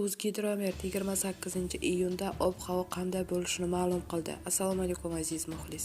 O'zgidromet 28-iyunda ob-havo qanday bo'lishini ma'lum qildi. Assalomu alaykum aziz muxlis.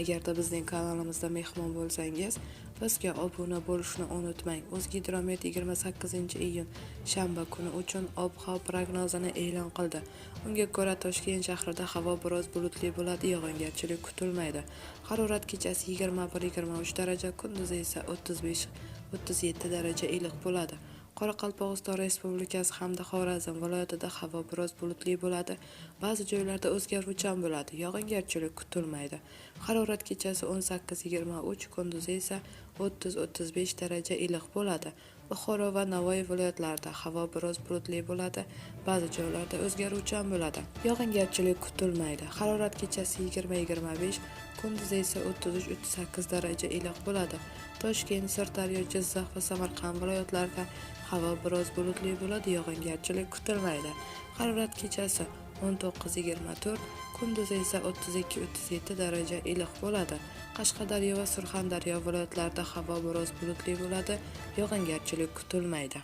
Agarda bizning kanalimizda mehmon bo'lsangiz, bizga obuna bo'lishni unutmang. O'zgidromet 28-iyun shanba kuni uchun ob-havo prognozini e'lon qildi. Unga ko'ra Toshkent shahrida havo biroz bulutli bo'ladi, yog'ingarchilik kutilmaydi. Harorat kechasi 21-23 daraja, kunduzi esa 35-37 daraja iliq bo'ladi. Qoraqalpog'iston Respublikasi hamda Xorazm viloyatida havo biroz bulutli bo'ladi. Ba'zi joylarda o'zgaruvchan bo'ladi. Yog'ingarchilik kutilmaydi. Harorat kechasi 18-23, kunduzi esa 30-35 daraja iliq bo'ladi. Buxoro va Navoiy viloyatlarida havo biroz bulutli bo'ladi. Ba'zi joylarda o'zgaruvchan bo'ladi. Yog'ingarchilik kutilmaydi. Harorat kechasi 20-25, kunduzi esa 33-38 daraja iliq bo'ladi. Toshkent, Sirdaryo, Jizzax va Samarqand viloyatlarida havo biroz bulutli bo'ladi, yog'ingarchilik kutilmaydi. Harorat kechasi 19-24, kunduzi esa 32-37 daraja iliq bo'ladi. Qashqadaryo va Surxondaryo viloyatlarida havo biroz bulutli bo'ladi, yog'ingarchilik kutilmaydi.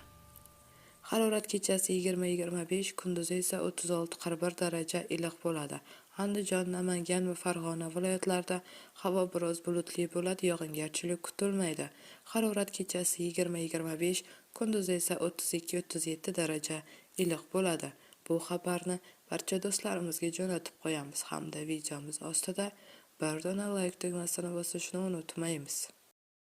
Harorat kechasi 20-25, kunduzi esa 36-41 daraja iliq bo'ladi. Andijon, Namangan va Farg'ona viloyatlarida havo biroz bulutli bo'ladi, yog'ingarchilik kutilmaydi. Harorat kechasi 20-25, kunduzi esa 32-37 daraja iliq bo'ladi. Bu xabarni barcha do'stlarimizga jo'natib qo'yamiz hamda videomiz ostida bir dona like tugmasini bosishni unutmaymiz.